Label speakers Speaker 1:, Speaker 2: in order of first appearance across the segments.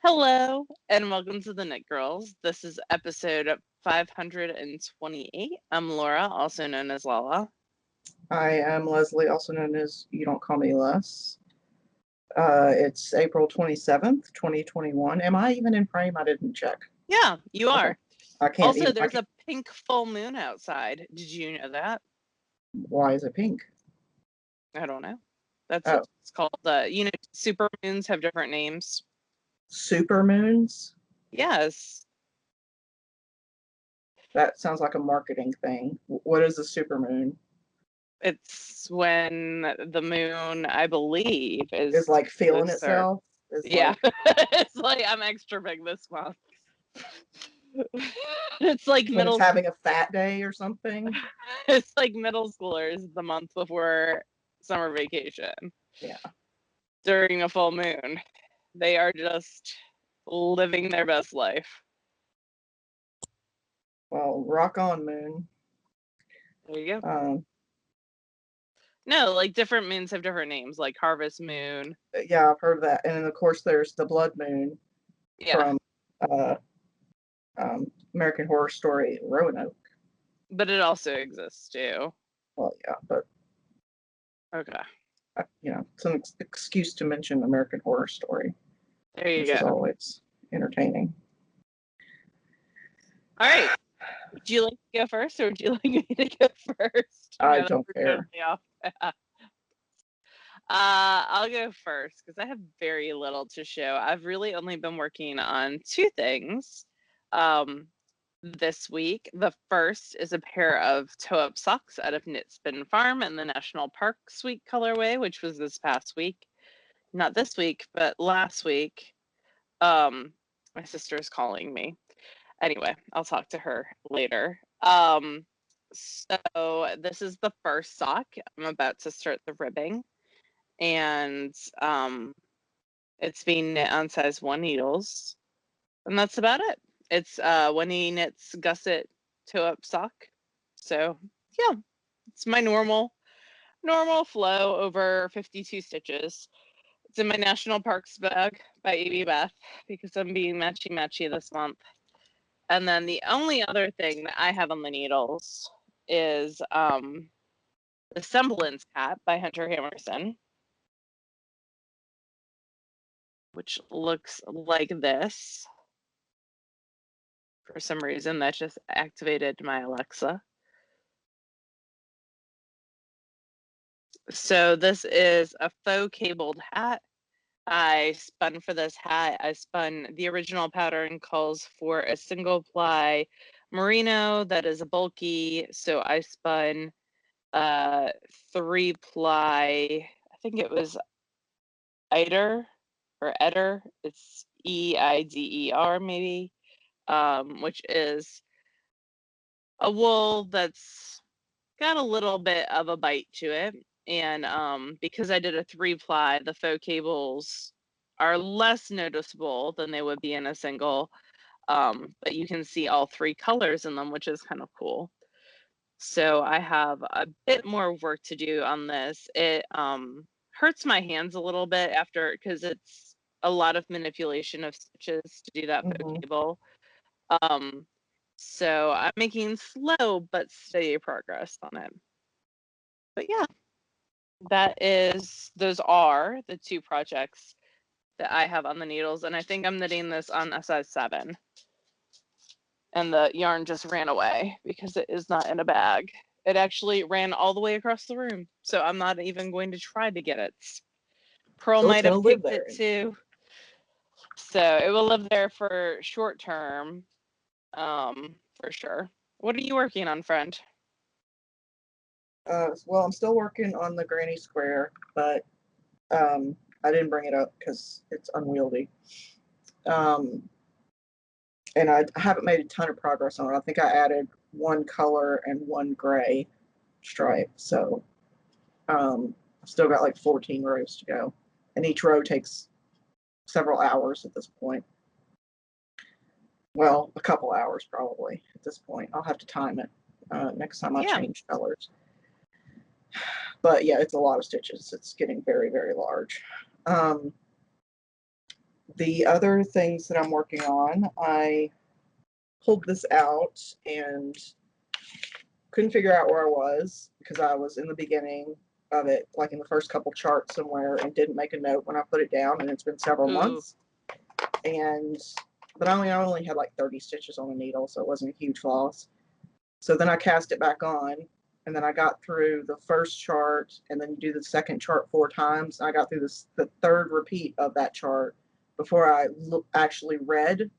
Speaker 1: Hello, and welcome to the Knit Girls. This is episode 528. I'm Laura, also known as Lala.
Speaker 2: I am Leslie, also known as You Don't Call Me Les. It's April 27th, 2021. Am I even in frame? I didn't check.
Speaker 1: Yeah, you
Speaker 2: Okay.
Speaker 1: are.
Speaker 2: I can't
Speaker 1: Also,
Speaker 2: even.
Speaker 1: there's a pink full moon outside. Did you know that?
Speaker 2: Why is it pink?
Speaker 1: I don't know. That's what it's called. Super moons have different names.
Speaker 2: Super moons?
Speaker 1: Yes.
Speaker 2: That sounds like a marketing thing. What is a super moon?
Speaker 1: It's when the moon, I believe,
Speaker 2: is like feeling itself.
Speaker 1: Yeah. It's like I'm extra big this month. It's like
Speaker 2: when it's having a fat day or something.
Speaker 1: It's like middle schoolers the month before summer vacation.
Speaker 2: Yeah.
Speaker 1: During a full moon. They are just living their best life.
Speaker 2: Well, rock on, moon.
Speaker 1: There you go. No, like different moons have different names, like harvest moon.
Speaker 2: Yeah, I've heard of that. And then of course there's the blood moon from American Horror Story Roanoke.
Speaker 1: But it also exists too.
Speaker 2: Well, yeah, but
Speaker 1: okay.
Speaker 2: It's an excuse to mention American Horror Story.
Speaker 1: There you
Speaker 2: which
Speaker 1: go.
Speaker 2: is always entertaining.
Speaker 1: All right. Would you like to go first, or would you like me to go first?
Speaker 2: I don't care.
Speaker 1: I'll go first because I have very little to show. I've really only been working on two things this week. The first is a pair of toe-up socks out of Knit Spin Farm in the National Park Suite colorway, which was this past week. Not this week, but last week. My sister is calling me. Anyway, I'll talk to her later. So this is the first sock. I'm about to start the ribbing. And it's being knit on size 1 needles. And that's about it. It's Winnie Knits Gusset toe-up sock. So, yeah, it's my normal flow over 52 stitches. It's in my National Parks bag by AB Beth because I'm being matchy-matchy this month. And then the only other thing that I have on the needles is the Semblance Hat by Hunter Hammerson, which looks like this. For some reason, that just activated my Alexa. So this is a faux cabled hat. I spun for this hat. I spun the original pattern calls for a single ply merino that is a bulky. So I spun 3-ply, I think it was Eider or Eder. It's EIDER maybe, which is a wool that's got a little bit of a bite to it. And because I did a 3-ply, the faux cables are less noticeable than they would be in a single. But you can see all 3 colors in them, which is kind of cool. So I have a bit more work to do on this. It hurts my hands a little bit after, because it's a lot of manipulation of stitches to do that faux cable. So I'm making slow but steady progress on it. But yeah, those are the 2 projects that I have on the needles, and I think I'm knitting this on a size 7. And the yarn just ran away because it is not in a bag. It actually ran all the way across the room, so I'm not even going to try to get it. Pearl might have picked it too. So it will live there for short term, for sure. What are you working on, friend?
Speaker 2: Well, I'm still working on the granny square, but I didn't bring it up because it's unwieldy. And I haven't made a ton of progress on it. I think I added 1 color and 1 gray stripe. So I've still got like 14 rows to go. And each row takes several hours at this point. Well, a couple hours probably at this point. I'll have to time it next time I change colors. But yeah, it's a lot of stitches. It's getting very, very large. The other things that I'm working on, I pulled this out and couldn't figure out where I was because I was in the beginning of it, like in the first couple charts somewhere, and didn't make a note when I put it down, and it's been several months. But I only had like 30 stitches on the needle, so it wasn't a huge loss. So then I cast it back on, and then I got through the first chart, and then you do the second chart 4 times. I got through the third repeat of that chart before I actually read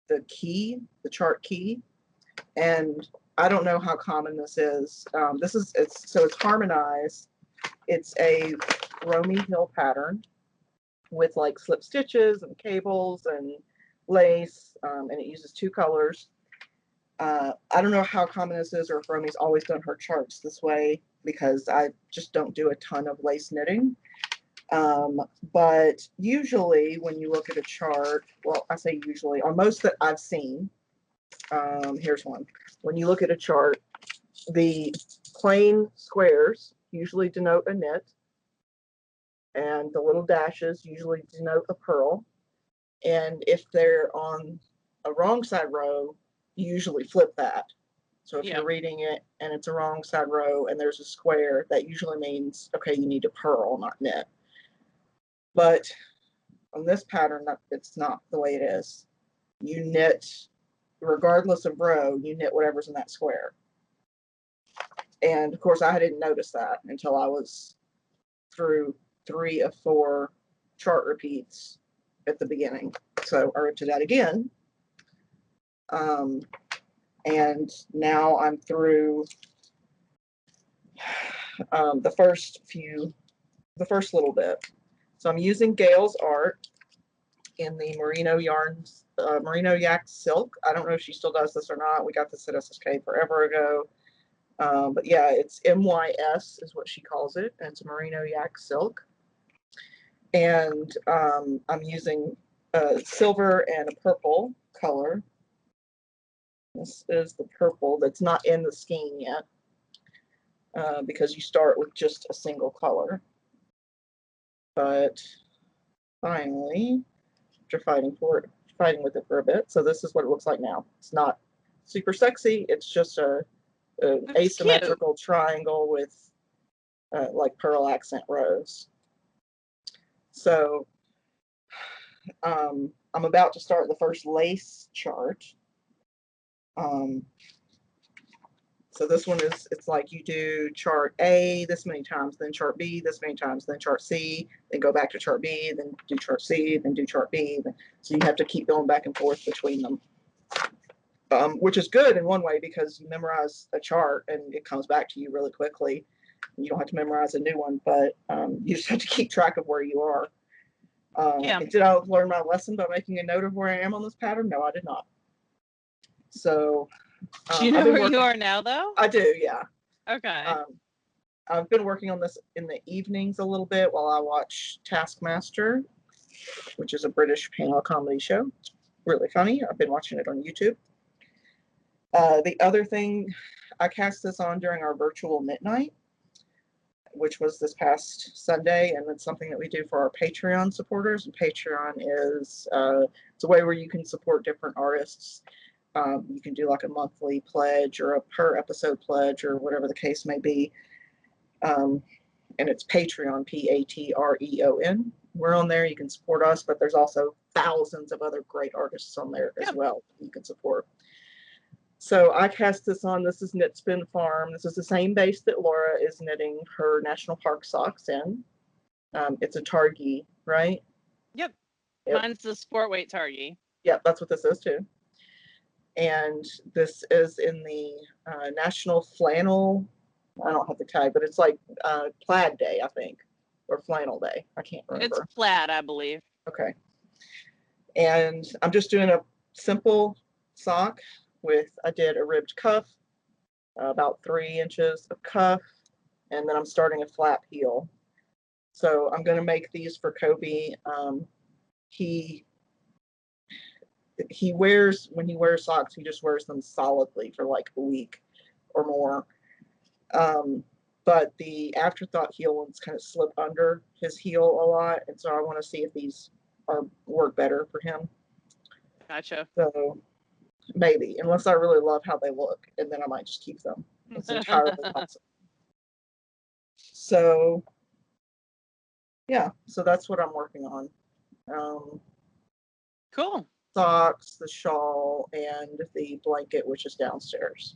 Speaker 2: the key, the chart key. And I don't know how common this is. It's harmonized. It's a Romy Hill pattern with like slip stitches and cables and lace, and it uses 2 colors. I don't know how common this is or if Romy's always done her charts this way because I just don't do a ton of lace knitting. But usually when you look at a chart, well, I say usually, on most that I've seen, here's one. When you look at a chart, the plain squares usually denote a knit, and the little dashes usually denote a purl. And if they're on a wrong side row, you usually flip that. So if you're reading it and it's a wrong side row and there's a square, that usually means, okay, you need to purl, not knit. But on this pattern, it's not the way it is. You knit, regardless of row, you knit whatever's in that square. And of course, I didn't notice that until I was through 3 of 4 chart repeats at the beginning. So I ripped it out again. And now I'm through the first little bit. So I'm using Gail's art in the Merino Yarns, Merino Yak Silk. I don't know if she still does this or not. We got this at SSK forever ago. But yeah, it's MYS is what she calls it. And it's Merino Yak Silk. And I'm using a silver and a purple color. This is the purple that's not in the skein yet, because you start with just a single color. But finally, after fighting with it for a bit, so this is what it looks like now. It's not super sexy. It's just an asymmetrical triangle with like pearl accent rows. So I'm about to start the first lace chart. So this one it's like you do chart A this many times, then chart B this many times, then chart C, then go back to chart B, then do chart C, then do chart B. So you have to keep going back and forth between them, which is good in one way because you memorize a chart and it comes back to you really quickly. You don't have to memorize a new one, but you just have to keep track of where you are. Did I learn my lesson by making a note of where I am on this pattern? No, I did not. So
Speaker 1: do you know where you are now, though?
Speaker 2: I do, yeah.
Speaker 1: Okay.
Speaker 2: I've been working on this in the evenings a little bit while I watch Taskmaster, which is a British panel comedy show. Really funny. I've been watching it on YouTube. The other thing, I cast this on during our virtual knit night, which was this past Sunday, and it's something that we do for our Patreon supporters. And Patreon is it's a way where you can support different artists. You can do like a monthly pledge or a per episode pledge or whatever the case may be. And it's Patreon, Patreon. We're on there. You can support us, but there's also thousands of other great artists on there as well you can support. So I cast this on. This is Knit Spin Farm. This is the same base that Laura is knitting her National Park socks in. It's a Targhee, right?
Speaker 1: Yep. Mine's the sport weight Targhee.
Speaker 2: Yep, that's what this is too. And this is in the National Flannel, I don't have the tag, but it's like Plaid Day, I think, or Flannel Day. I can't remember.
Speaker 1: It's plaid, I believe.
Speaker 2: Okay. And I'm just doing a simple sock with, I did a ribbed cuff, about 3 inches of cuff, and then I'm starting a flap heel. So I'm going to make these for Kobe. He wears, when he wears socks, he just wears them solidly for like a week or more. But the afterthought heel ones kind of slip under his heel a lot, and so I want to see if these are work better for him.
Speaker 1: Gotcha.
Speaker 2: So maybe, unless I really love how they look, and then I might just keep them. It's entirely possible. So yeah, so that's what I'm working on.
Speaker 1: Cool.
Speaker 2: Socks, the shawl, and the blanket, which is downstairs.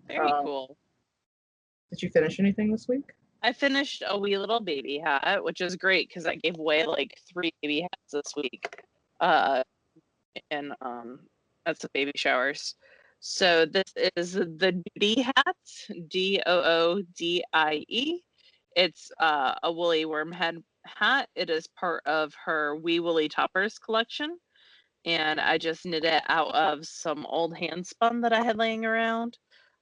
Speaker 1: Very cool.
Speaker 2: Did you finish anything this week?
Speaker 1: I finished a wee little baby hat, which is great because I gave away like 3 baby hats this week. And at some baby showers. So this is the Doodie hat, Doodie. It's a woolly worm head hat. It is part of her Wee Woolly Toppers collection. And I just knit it out of some old hand spun that I had laying around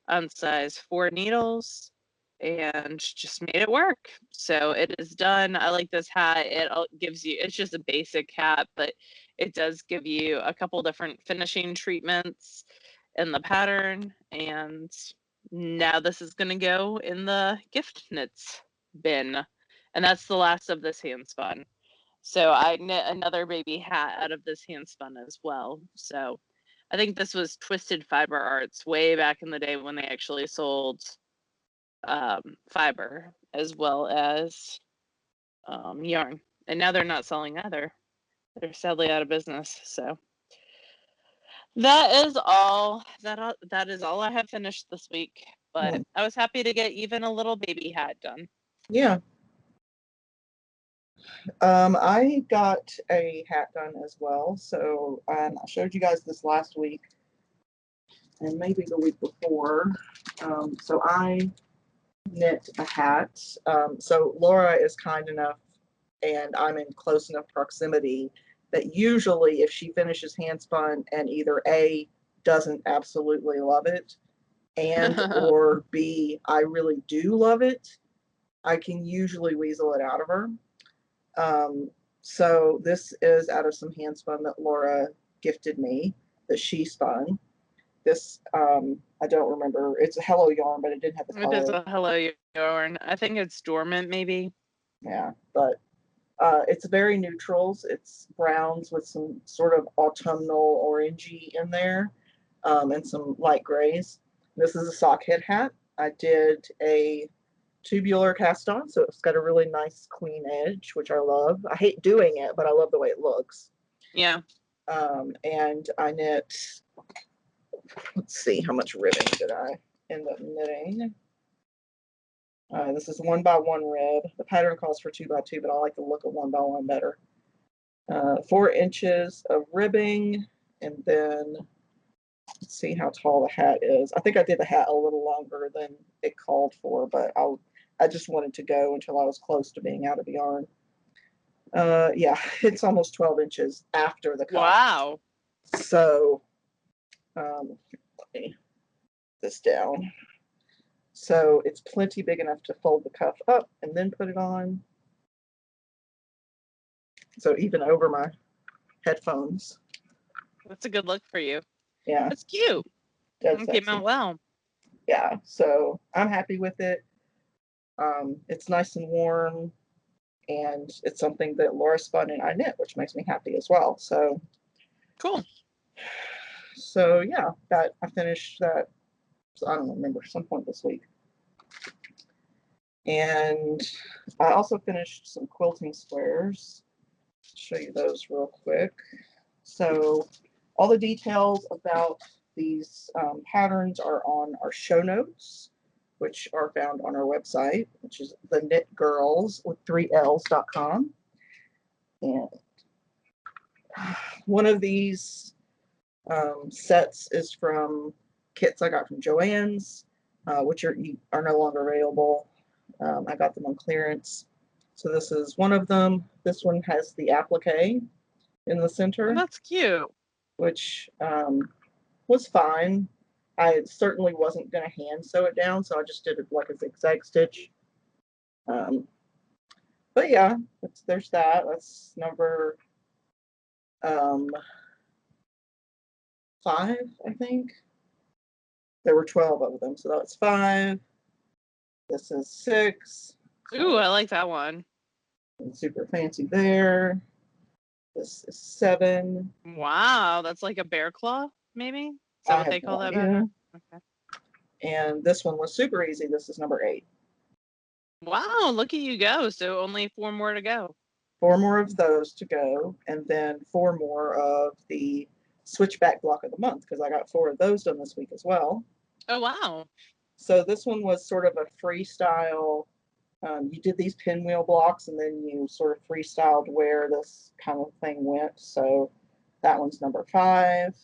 Speaker 1: on size 4 needles and just made it work. So it is done. I like this hat. It gives you, it's just a basic hat, but it does give you a couple different finishing treatments in the pattern. And now this is going to go in the gift knits bin. And that's the last of this hand spun. So I knit another baby hat out of this hand spun as well. So I think this was Twisted Fiber Arts way back in the day when they actually sold fiber as well as yarn. And now they're not selling either. They're sadly out of business. So that is all that is all I have finished this week. But I was happy to get even a little baby hat done.
Speaker 2: Yeah. I got a hat done as well. So I showed you guys this last week and maybe the week before. So I knit a hat. So Laura is kind enough and I'm in close enough proximity that usually if she finishes handspun and either A, doesn't absolutely love it, and or B, I really do love it, I can usually weasel it out of her. So this is out of some handspun that Laura gifted me that she spun. This, I don't remember. It's a Hello yarn, but it didn't have the color.
Speaker 1: It is a Hello yarn. I think it's Dormant, maybe.
Speaker 2: Yeah, but it's very neutrals. It's browns with some sort of autumnal orangey in there, and some light grays. This is a sock head hat. I did a tubular cast on, so it's got a really nice clean edge, which I love. I hate doing it, but I love the way it looks.
Speaker 1: Yeah.
Speaker 2: And I knit, let's see, how much ribbing did I end up knitting? This is 1x1 rib. The pattern calls for 2x2, but I like the look of 1x1 better. 4 inches of ribbing, and then let's see how tall the hat is. I think I did the hat a little longer than it called for, but I just wanted to go until I was close to being out of the yarn. Yeah, it's almost 12 inches after the cut.
Speaker 1: Wow.
Speaker 2: So, let me this down. So it's plenty big enough to fold the cuff up and then put it on. So even over my headphones.
Speaker 1: That's a good look for you.
Speaker 2: Yeah.
Speaker 1: That's cute. It came out well.
Speaker 2: Yeah, so I'm happy with it. It's nice and warm, and it's something that Laura spun and I knit, which makes me happy as well. So
Speaker 1: cool.
Speaker 2: So yeah, that I finished that. So I don't remember, some point this week. And I also finished some quilting squares. I'll show you those real quick. So all the details about these patterns are on our show notes, which are found on our website, which is TheKnitGirlls with 3Ls.com. And one of these sets is from kits I got from Joann's, which are no longer available. I got them on clearance. So this is one of them. This one has the applique in the center.
Speaker 1: Oh, that's cute.
Speaker 2: Which was fine. I certainly wasn't going to hand sew it down, so I just did it like a zigzag stitch. But yeah, there's that. That's number 5, I think. There were 12 of them, so that's 5. This is 6.
Speaker 1: Ooh, I like that one.
Speaker 2: Super fancy there. This is 7.
Speaker 1: Wow, that's like a bear claw, maybe? Is that
Speaker 2: I
Speaker 1: what
Speaker 2: have
Speaker 1: they
Speaker 2: no
Speaker 1: call that back
Speaker 2: idea.
Speaker 1: then? Okay.
Speaker 2: And this one was super easy. This is number 8.
Speaker 1: Wow, look at you go. So only 4 more to go.
Speaker 2: 4 more of those to go, and then 4 more of the switchback block of the month because I got 4 of those done this week as well.
Speaker 1: Oh, wow.
Speaker 2: So this one was sort of a freestyle. You did these pinwheel blocks and then you sort of freestyled where this kind of thing went. So that one's number 5.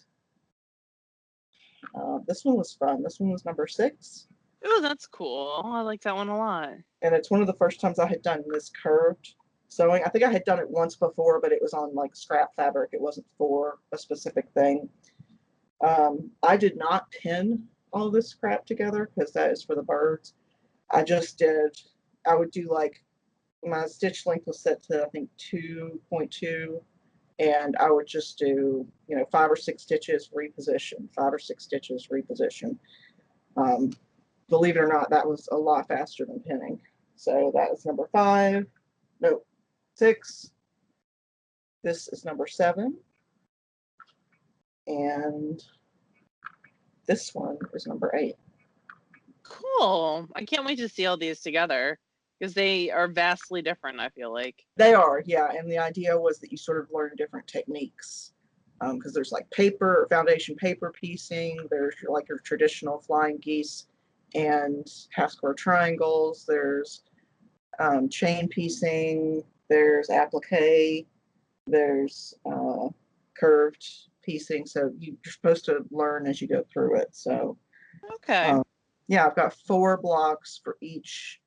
Speaker 2: This one was fun. This one was number 6.
Speaker 1: Oh, that's cool. I like that one a lot.
Speaker 2: And it's one of the first times I had done this curved sewing. I think I had done it once before, but it was on like scrap fabric. It wasn't for a specific thing. I did not pin all this crap together because that is for the birds. I just did, I would do like, my stitch length was set to I think 2.2, and I would just do 5 or 6 stitches, reposition, 5 or 6 stitches, reposition. Um, Believe it or not, that was a lot faster than pinning. So that is number 5. No, 6. This is number 7. And this one is number 8.
Speaker 1: Cool. I can't wait to see all these together because they are vastly different, I feel like.
Speaker 2: They are, yeah. And the idea was that you sort of learn different techniques. Because there's like paper, foundation paper piecing, there's like your traditional flying geese and half square triangles, there's chain piecing, there's applique, there's curved piecing. So you're supposed to learn as you go through it. So
Speaker 1: Okay.
Speaker 2: yeah, I've got 4 blocks for each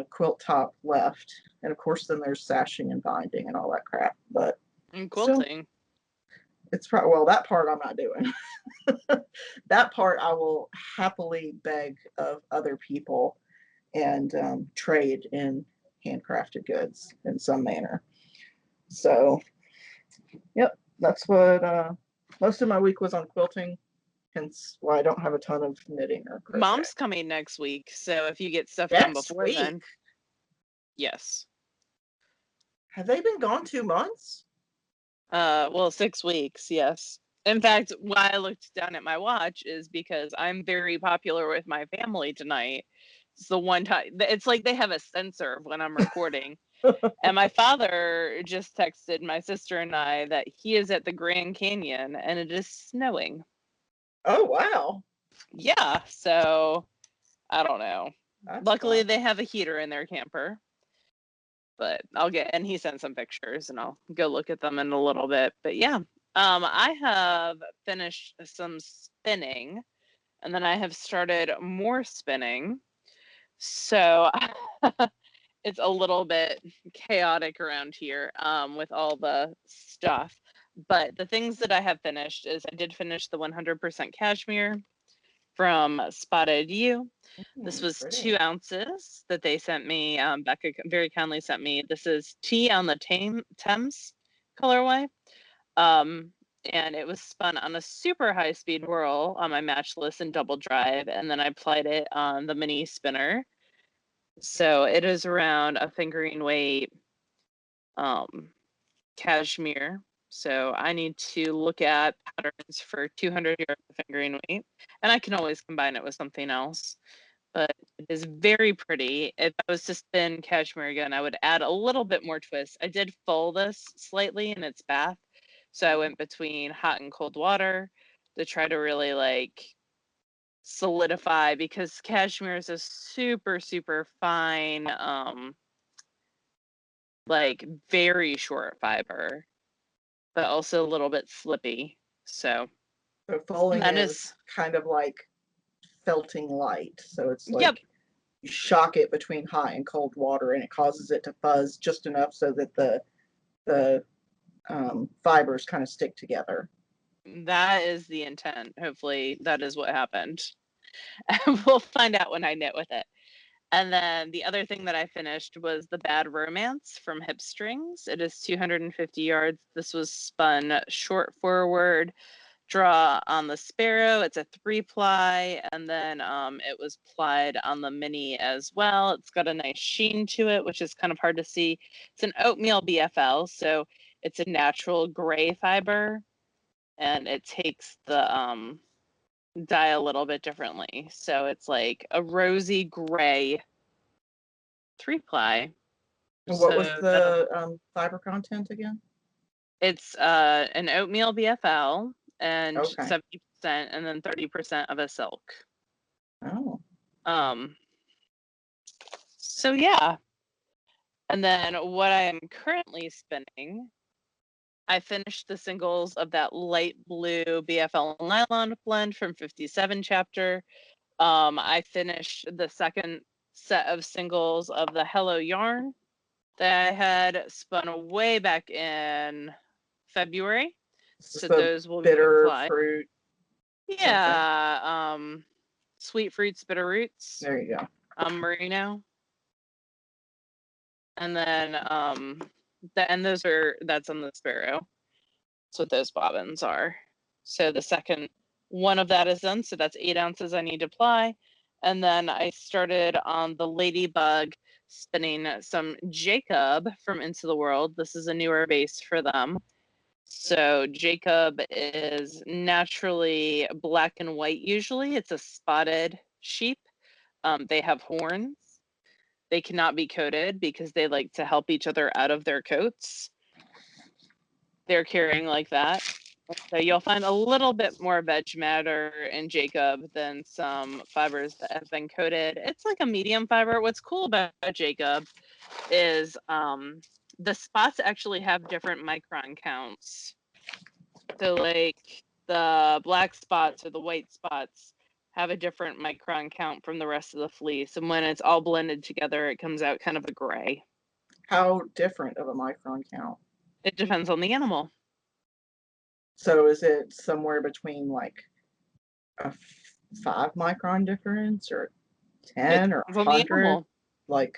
Speaker 2: quilt top left. And of course, then there's sashing and binding and all that crap. But
Speaker 1: And
Speaker 2: still,
Speaker 1: quilting.
Speaker 2: it's probably, well, that part I'm not doing. That part I will happily beg of other people and trade in handcrafted goods in some manner. So, yep, that's what most of my week was on quilting. Hence why I don't have a ton of knitting or crochet.
Speaker 1: Mom's coming next week, so if you get stuff done
Speaker 2: Next
Speaker 1: before
Speaker 2: week?
Speaker 1: then, yes.
Speaker 2: Have they been gone 2 months?
Speaker 1: Well, 6 weeks, yes. In fact, why I looked down at my watch is because I'm very popular with my family tonight. It's the one time, it's like they have a sensor of when I'm recording. And my father just texted my sister and I that he is at the Grand Canyon and it is snowing.
Speaker 2: Oh, wow.
Speaker 1: Yeah, so I don't know.
Speaker 2: That's
Speaker 1: Luckily,
Speaker 2: fun.
Speaker 1: they have a heater in their camper, but and he sent some pictures and I'll go look at them in a little bit. But yeah, I have finished some spinning and then I have started more spinning. So it's a little bit chaotic around here with all the stuff. But the things that I have finished is I did finish the 100% cashmere from Spotted You. This was
Speaker 2: Pretty.
Speaker 1: 2 ounces that they sent me. Becca very kindly sent me. This is Tea on the Thames colorway. Um, and it was spun on a super high speed whirl on my matchless and double drive. And then I applied it on the mini spinner. So it is around a fingering weight cashmere. So I need to look at patterns for 200 yards of fingering weight. And I can always combine it with something else. But it is very pretty. If I was to spin cashmere again, I would add a little bit more twist. I did full this slightly in its bath. So I went between hot and cold water to try to really like solidify because cashmere is a super, super fine, like very short fiber, but also a little bit slippy. So
Speaker 2: So folding
Speaker 1: that is,
Speaker 2: is kind of like felting light. So it's
Speaker 1: yep,
Speaker 2: like you shock it between hot and cold water, and it causes it to fuzz just enough so that the fibers kind of stick together.
Speaker 1: that is the intent. Hopefully, that is what happened. We'll find out when I knit with it. And then the other thing that I finished was the Bad Romance from Hip Strings. It is 250 yards. This was spun short forward draw on the Sparrow. It's a 3-ply, and then it was plied on the Mini as well. It's got a nice sheen to it, which is kind of hard to see. It's an oatmeal BFL, so it's a natural gray fiber, and it takes the dye a little bit differently. So it's like a rosy gray 3-ply.
Speaker 2: And what was
Speaker 1: So
Speaker 2: the fiber content again?
Speaker 1: it's an oatmeal BFL and
Speaker 2: Okay.
Speaker 1: 70%, and then 30% of a silk.
Speaker 2: Oh.
Speaker 1: So yeah. And then what I am currently spinning, I finished the singles of that light blue BFL nylon blend from 57 chapter. I finished the second set of singles of the Hello Yarn that I had spun way back in February.
Speaker 2: This is
Speaker 1: So
Speaker 2: the
Speaker 1: those will be
Speaker 2: bitter
Speaker 1: applied.
Speaker 2: fruit something.
Speaker 1: Yeah, sweet fruits, bitter roots,
Speaker 2: There you go.
Speaker 1: merino. And then that's on the Sparrow. That's what those bobbins are. So the second one of that is done. So that's 8 ounces I need to apply. And then I started on the Ladybug spinning some Jacob from Into the World. This is a newer base for them. So Jacob is naturally black and white usually. It's a spotted sheep. They have horns. They cannot be coated because they like to help each other out of their coats. They're carrying like that. So you'll find a little bit more veg matter in Jacob than some fibers that have been coated. It's like a medium fiber. What's cool about Jacob is the spots actually have different micron counts. So like the black spots or the white spots have a different micron count from the rest of the fleece. And when it's all blended together, it comes out kind of a gray.
Speaker 2: How different of a micron count?
Speaker 1: It depends on the animal.
Speaker 2: So is it somewhere between like a 5 micron difference or
Speaker 1: It
Speaker 2: 10 or
Speaker 1: depends on the
Speaker 2: 100?
Speaker 1: animal.
Speaker 2: Like,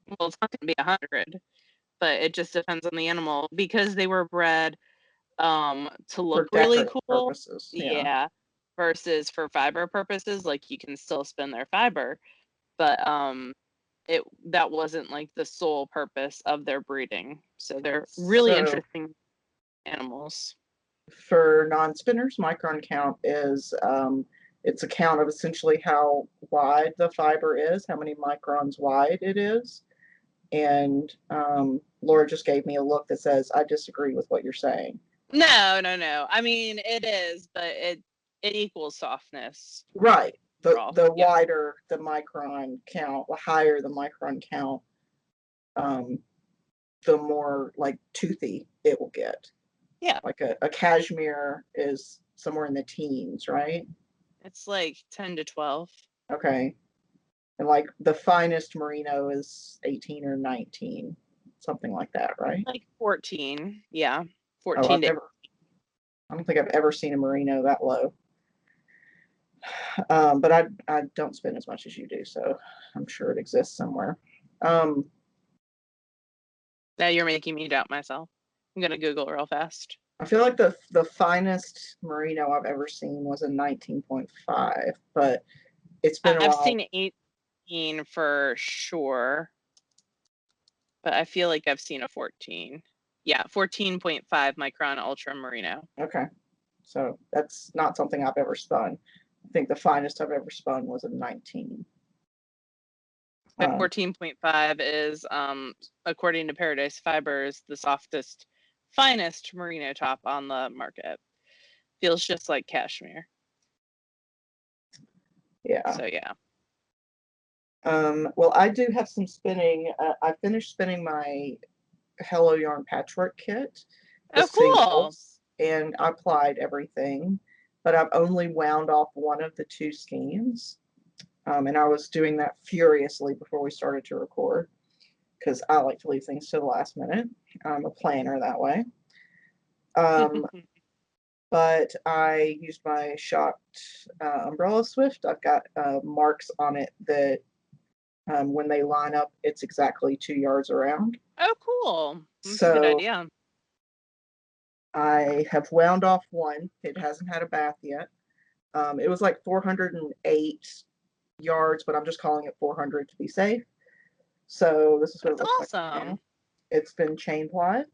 Speaker 1: Well, it's not going to be 100, but it just depends on the animal because they were bred to look
Speaker 2: for
Speaker 1: really
Speaker 2: decorative
Speaker 1: cool.
Speaker 2: purposes. Yeah.
Speaker 1: Yeah. Versus for fiber purposes, like you can still spin their fiber, but that wasn't like the sole purpose of their breeding. So they're really
Speaker 2: So
Speaker 1: interesting animals.
Speaker 2: for non-spinners, micron count is it's a count of essentially how wide the fiber is, how many microns wide it is. And Laura just gave me a look that says, I disagree with what you're saying.
Speaker 1: No, no, no. I mean, it is, but it equals softness.
Speaker 2: Right.
Speaker 1: Overall.
Speaker 2: The
Speaker 1: Yeah.
Speaker 2: wider the micron count, the higher the micron count, the more like toothy it will get.
Speaker 1: Yeah.
Speaker 2: Like a cashmere is somewhere in the teens, right?
Speaker 1: It's like 10 to 12.
Speaker 2: Okay. And like the finest merino is 18 or 19, something like that, right?
Speaker 1: Like 14. Yeah.
Speaker 2: Oh,
Speaker 1: 14 to
Speaker 2: I don't think I've ever seen a merino that low. But I don't spend as much as you do, so I'm sure it exists somewhere.
Speaker 1: Now you're making me doubt myself. I'm gonna Google real fast.
Speaker 2: I feel like the finest merino I've ever seen was a 19.5, but it's been a
Speaker 1: I've
Speaker 2: while.
Speaker 1: seen 18 for sure, but I feel like I've seen a 14. Yeah, 14.5 micron ultra merino.
Speaker 2: Okay, so that's not something I've ever spun. I think the finest I've ever spun was a 19.
Speaker 1: 14.5 is, according to Paradise Fibers, the softest, finest merino top on the market. Feels just like cashmere.
Speaker 2: Yeah.
Speaker 1: So yeah.
Speaker 2: Well, I do have some spinning. I finished spinning my Hello Yarn patchwork kit, the
Speaker 1: Oh, cool.
Speaker 2: singles, and I applied everything, but I've only wound off one of the 2 skeins. And I was doing that furiously before we started to record because I like to leave things to the last minute. I'm a planner that way. But I used my shocked umbrella swift. I've got marks on it that when they line up, it's exactly 2 yards around.
Speaker 1: Oh, cool. That's a good
Speaker 2: So
Speaker 1: idea.
Speaker 2: I have wound off one. It hasn't had a bath yet. It was like 408 yards, but I'm just calling it 400 to be safe. So this is what it
Speaker 1: That's
Speaker 2: looks like now.
Speaker 1: awesome.
Speaker 2: It's been chain plied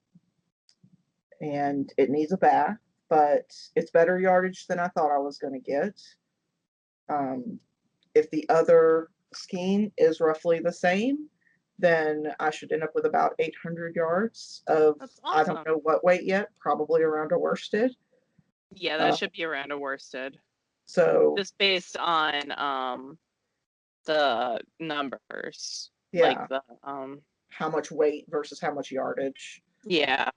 Speaker 2: and it needs a bath, but it's better yardage than I thought I was going to get. Um, if the other skein is roughly the same, then I should end up with about 800 yards of,
Speaker 1: That's
Speaker 2: I don't
Speaker 1: awesome.
Speaker 2: know what weight yet, probably around a worsted.
Speaker 1: Yeah, that
Speaker 2: Uh,
Speaker 1: should be around a worsted.
Speaker 2: so,
Speaker 1: Just based on the numbers. Like
Speaker 2: yeah,
Speaker 1: the
Speaker 2: how much weight versus how much yardage.
Speaker 1: yeah.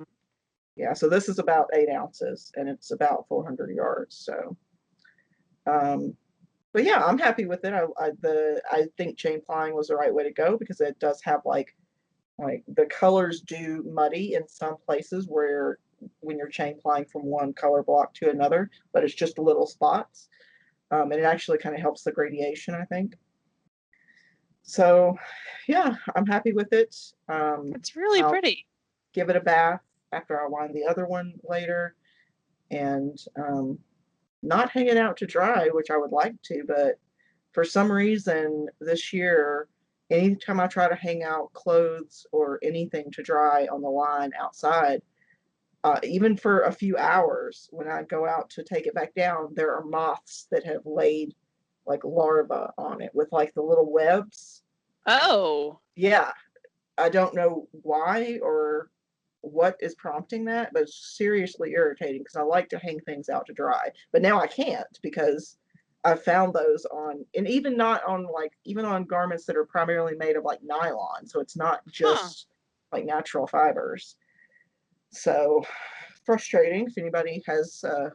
Speaker 2: Yeah, so this is about 8 ounces and it's about 400 yards. So, um, but yeah, I'm happy with it. I think chain plying was the right way to go because it does have like the colors do muddy in some places where when you're chain plying from one color block to another, but it's just little spots. And it actually kind of helps the gradation, I think. So yeah, I'm happy with it.
Speaker 1: It's really
Speaker 2: I'll
Speaker 1: pretty.
Speaker 2: give it a bath after I wind the other one later and not hang it out to dry, which I would like to, but for some reason this year, anytime I try to hang out clothes or anything to dry on the line outside, even for a few hours, when I go out to take it back down, there are moths that have laid like larvae on it with like the little webs.
Speaker 1: Oh.
Speaker 2: Yeah, I don't know why or what is prompting that, but it's seriously irritating because I like to hang things out to dry. But now I can't because I found those on, and even not on like, even on garments that are primarily made of like nylon. So it's not
Speaker 1: Huh.
Speaker 2: just like natural fibers. So frustrating. If anybody has a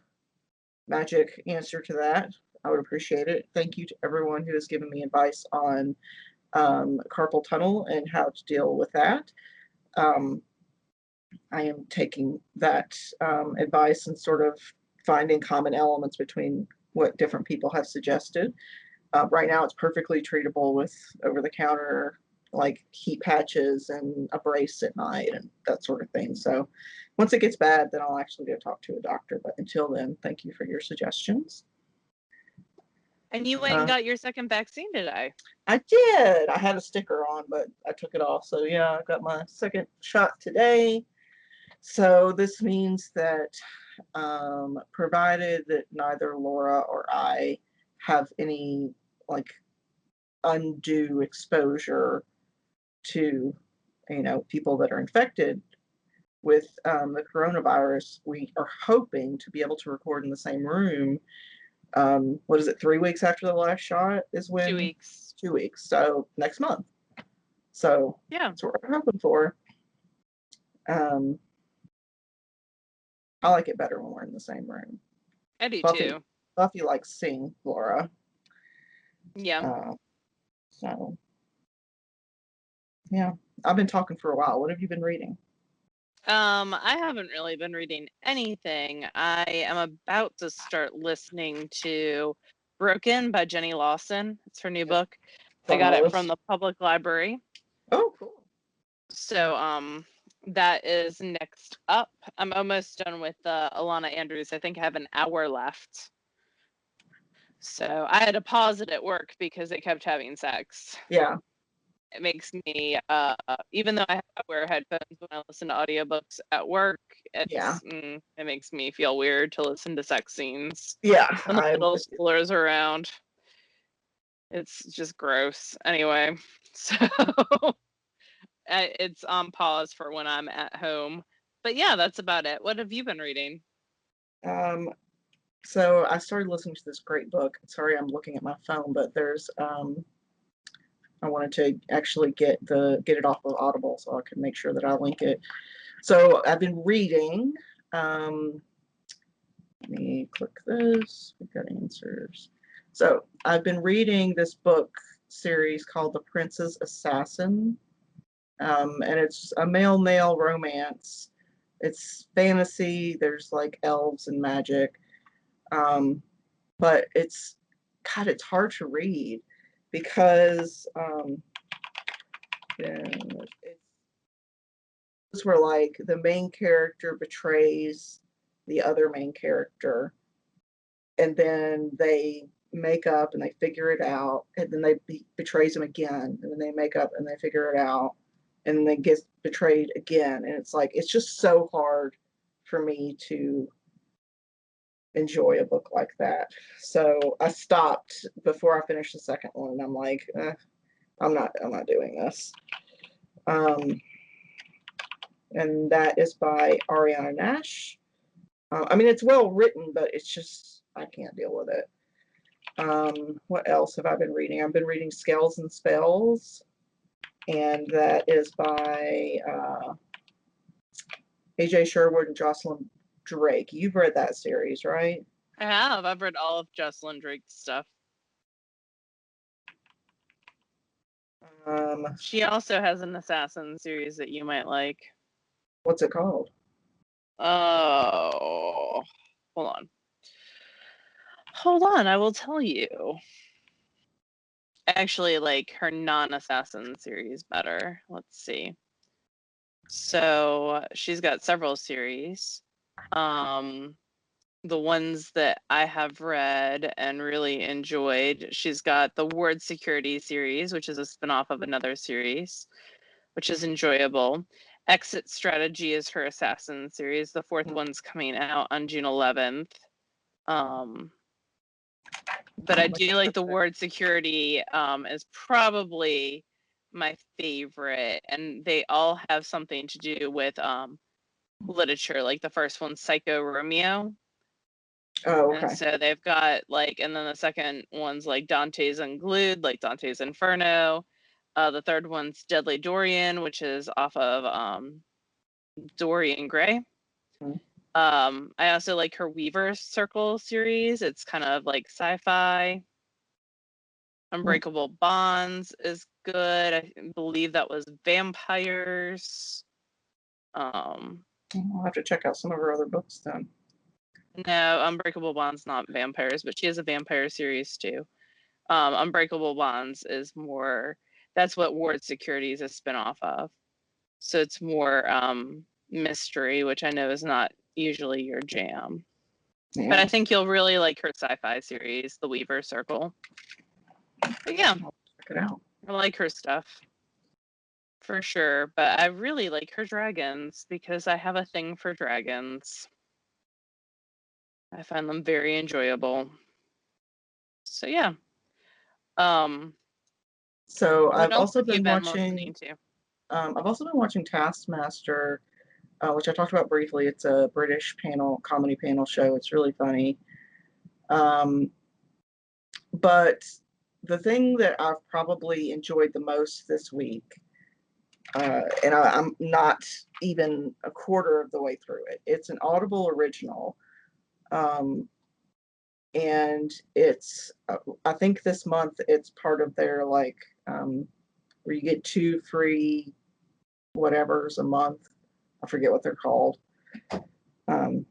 Speaker 2: magic answer to that, I would appreciate it. Thank you to everyone who has given me advice on carpal tunnel and how to deal with that. Um, I am taking that advice and sort of finding common elements between what different people have suggested. Right now, it's perfectly treatable with over the counter, like heat patches and a brace at night and that sort of thing. So once it gets bad, then I'll actually go talk to a doctor. But until then, thank you for your suggestions.
Speaker 1: And you went and
Speaker 2: Uh,
Speaker 1: got your second vaccine today.
Speaker 2: I did. I had a sticker on, but I took it off. So yeah, I got my second shot today. So this means that provided that neither Laura or I have any like undue exposure to, people that are infected with the coronavirus, we are hoping to be able to record in the same room. What is it? 3 weeks after the last shot is
Speaker 1: Two
Speaker 2: when.
Speaker 1: weeks.
Speaker 2: 2 weeks. So next month. So
Speaker 1: Yeah,
Speaker 2: that's what we're hoping for. Um, I like it better when we're in the same room.
Speaker 1: I do
Speaker 2: Buffy,
Speaker 1: too.
Speaker 2: Buffy likes seeing Laura.
Speaker 1: Yeah.
Speaker 2: Uh, so yeah, I've been talking for a while. What have you been reading?
Speaker 1: I haven't really been reading anything. I am about to start listening to Broken by Jenny Lawson. It's her new book.
Speaker 2: It's
Speaker 1: I
Speaker 2: on my
Speaker 1: got it from
Speaker 2: list.
Speaker 1: the public library.
Speaker 2: Oh, cool.
Speaker 1: So that is next up. I'm almost done with Alana Andrews. I think I have an hour left. So I had to pause it at work because it kept having sex.
Speaker 2: Yeah,
Speaker 1: It makes me even though I wear headphones when I listen to audiobooks at work,
Speaker 2: yeah,
Speaker 1: it makes me feel weird to listen to sex scenes
Speaker 2: yeah.
Speaker 1: when the middle schoolers are around. It's just gross. Anyway, so it's on pause for when I'm at home. But yeah, that's about it. What have you been reading?
Speaker 2: Um, so I started listening to this great book. Sorry, I'm looking at my phone, but there's I wanted to actually get it off of Audible so I can make sure that I link it. So I've been reading. Um, Let me click this. We've got answers. So I've been reading this book series called The Prince's Assassin, and it's a male-male romance. It's fantasy. There's like elves and magic, but it's hard to read because it's where like the main character betrays the other main character, and then they make up and they figure it out, and then betrays him again, and then they make up and they figure it out, and then they get betrayed again, and it's like it's just so hard for me to enjoy a book like that. So I stopped before I finished the second one, and I'm like, I'm not doing this. And that is by Ariana Nash. I mean, it's well written, but it's just I can't deal with it. What else have I been reading? I've been reading Scales and Spells, and that is by AJ Sherwood and Jocelyn Drake. You've read that series, right?
Speaker 1: I have. I've read all of Jocelyn Drake's stuff. She also has an assassin series that you might like.
Speaker 2: What's it called?
Speaker 1: Oh, hold on. Hold on, I will tell you. Actually, like her non-assassin series better. Let's see. So she's got several series. The ones that I have read and really enjoyed, she's got the Ward Security series, which is a spinoff of another series, which is enjoyable. Exit Strategy is her assassin series. The fourth one's coming out on June 11th. But I do like the Ward Security is probably my favorite, and they all have something to do with literature. Like the first one's Psycho Romeo.
Speaker 2: Oh, okay.
Speaker 1: And so they've got like, and then the second one's like Dante's Unglued, like Dante's Inferno. The third one's Deadly Dorian, which is off of Dorian Gray. I also like her Weaver Circle series. It's kind of like sci-fi. Unbreakable Bonds is good. I believe that was vampires.
Speaker 2: I'll have to check out some of her other books then.
Speaker 1: No, Unbreakable Bonds not vampires, but she has a vampire series too. Unbreakable Bonds is more, that's what Ward Security is a spinoff of. So it's more mystery, which I know is not usually your jam. Yeah. But I think you'll really like her sci-fi series, The Weaver Circle. But yeah,
Speaker 2: I'll check it out.
Speaker 1: I like her stuff. For sure, but I really like her dragons because I have a thing for dragons. I find them very enjoyable. So yeah.
Speaker 2: So
Speaker 1: I've also been watching.
Speaker 2: I've also been watching Taskmaster, which I talked about briefly. It's a British comedy panel show. It's really funny. But the thing that I've probably enjoyed the most this week, and I'm not even a quarter of the way through it. It's an Audible original. And it's, I think this month it's part of their like, where you get 2 free whatevers a month. I forget what they're called.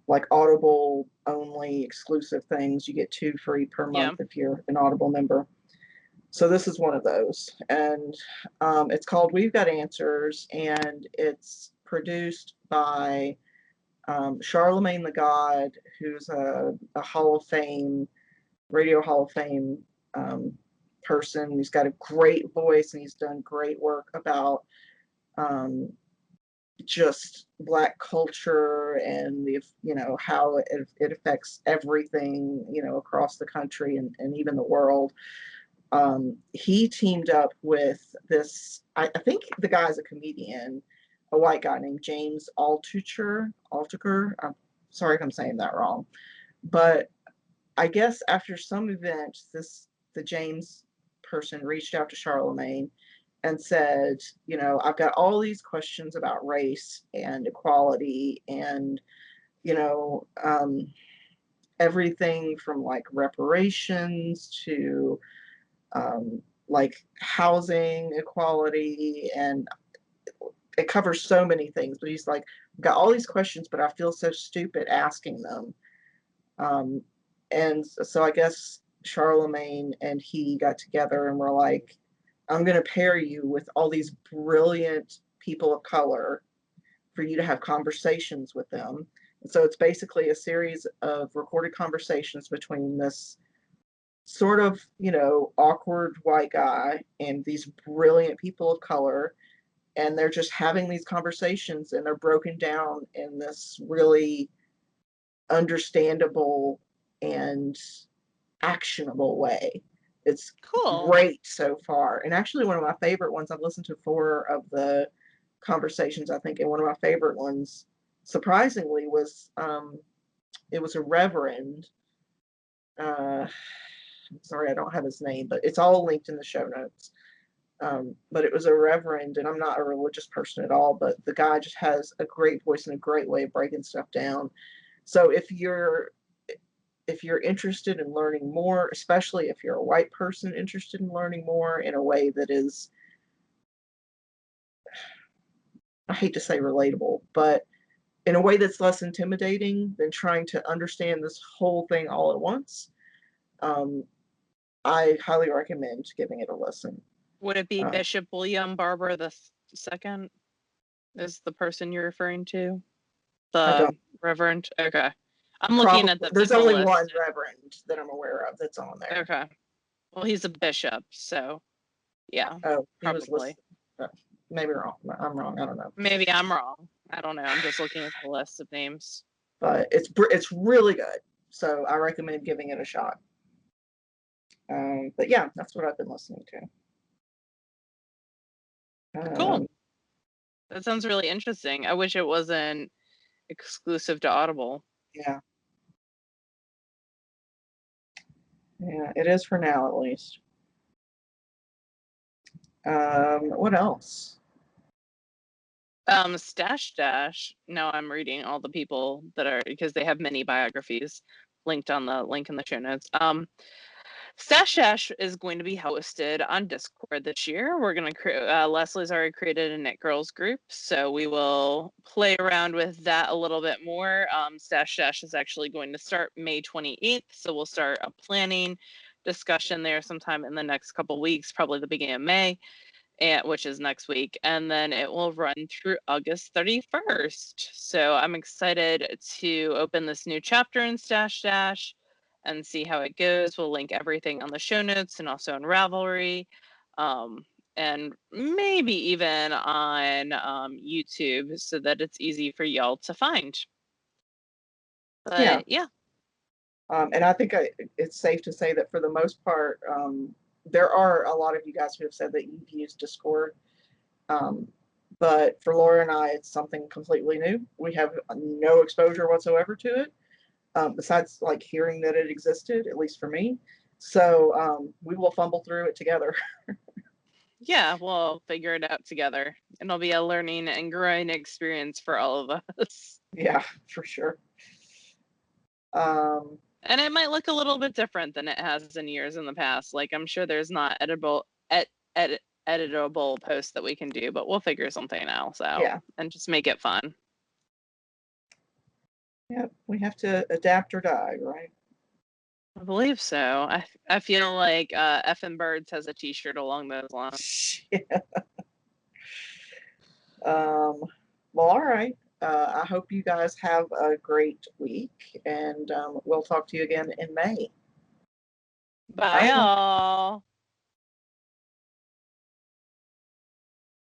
Speaker 2: Like Audible only exclusive things. You get 2 free per month if you're an Audible member. So this is one of those, and it's called We've Got Answers, and it's produced by Charlemagne the God, who's a Hall of Fame, Radio Hall of Fame person. He's got a great voice, and he's done great work about just Black culture and the, how it affects everything, across the country and even the world. He teamed up with this, I think the guy's a comedian, a white guy named James Altucher. I'm sorry if I'm saying that wrong. But I guess after some event, the James person reached out to Charlemagne and said, I've got all these questions about race and equality and, everything from like reparations to like housing equality, and it covers so many things. But he's like, I've got all these questions, but I feel so stupid asking them. And so I guess Charlemagne and he got together and were like, I'm going to pair you with all these brilliant people of color for you to have conversations with them. So it's basically a series of recorded conversations between this sort of, awkward white guy and these brilliant people of color. And they're just having these conversations, and they're broken down in this really understandable and actionable way. It's
Speaker 1: Cool.
Speaker 2: great so far. And actually, one of my favorite ones, I've listened to 4 of the conversations, I think, and one of my favorite ones, surprisingly, was it was a reverend. I'm sorry, I don't have his name, but it's all linked in the show notes. But it was a reverend, and I'm not a religious person at all, but the guy just has a great voice and a great way of breaking stuff down. So if you're interested in learning more, especially if you're a white person interested in learning more in a way that is, I hate to say relatable, but in a way that's less intimidating than trying to understand this whole thing all at once, um, I highly recommend giving it a listen.
Speaker 1: Would it be
Speaker 2: Uh,
Speaker 1: Bishop William Barber the second? Is the person you're referring to?
Speaker 2: I don't
Speaker 1: The Reverend? Okay. I'm looking
Speaker 2: probably,
Speaker 1: at the
Speaker 2: there's
Speaker 1: official
Speaker 2: only one
Speaker 1: list.
Speaker 2: reverend that I'm aware of that's on there.
Speaker 1: Okay. Well, he's a bishop, so yeah,
Speaker 2: Oh, he was
Speaker 1: probably.
Speaker 2: listed. Maybe wrong. I'm wrong. I don't know.
Speaker 1: Maybe I'm wrong. I don't know. I'm just looking at the list of names.
Speaker 2: But it's really good. So I recommend giving it a shot. But yeah, that's what I've been listening to.
Speaker 1: Cool. That sounds really interesting. I wish it wasn't exclusive to Audible.
Speaker 2: Yeah, yeah, it is for now at least. What else?
Speaker 1: Stash Dash. Now I'm reading all the people that are, because they have many biographies linked on the link in the show notes. Stash Dash is going to be hosted on Discord this year. We're going to Leslie's already created a TheKnitGirlls group, so we will play around with that a little bit more. Stash Dash is actually going to start May 28th, so we'll start a planning discussion there sometime in the next couple weeks, probably the beginning of May, which is next week, and then it will run through August 31st. So I'm excited to open this new chapter in Stash Dash and see how it goes. We'll link everything on the show notes and also in Ravelry, and maybe even on YouTube so that it's easy for y'all to find.
Speaker 2: Yeah,
Speaker 1: But yeah.
Speaker 2: and I think it's safe to say that for the most part, there are a lot of you guys who have said that you've used Discord. But for Laura and I, it's something completely new. We have no exposure whatsoever to it, besides like hearing that it existed, at least for me. So we will fumble through it together.
Speaker 1: Yeah, we'll figure it out together. It'll be a learning and growing experience for all of us.
Speaker 2: Yeah, for sure. Um,
Speaker 1: And it might look a little bit different than it has in years in the past. Like I'm sure there's not editable posts that we can do, but we'll figure something else out
Speaker 2: yeah,
Speaker 1: and just make it fun.
Speaker 2: yeah, we have to adapt or die, right?
Speaker 1: I believe so. I feel like F and Birds has a T-shirt along those lines.
Speaker 2: Yeah. Well, all right. I hope you guys have a great week, and we'll talk to you again in May.
Speaker 1: Bye,
Speaker 2: Bye.
Speaker 1: y'all.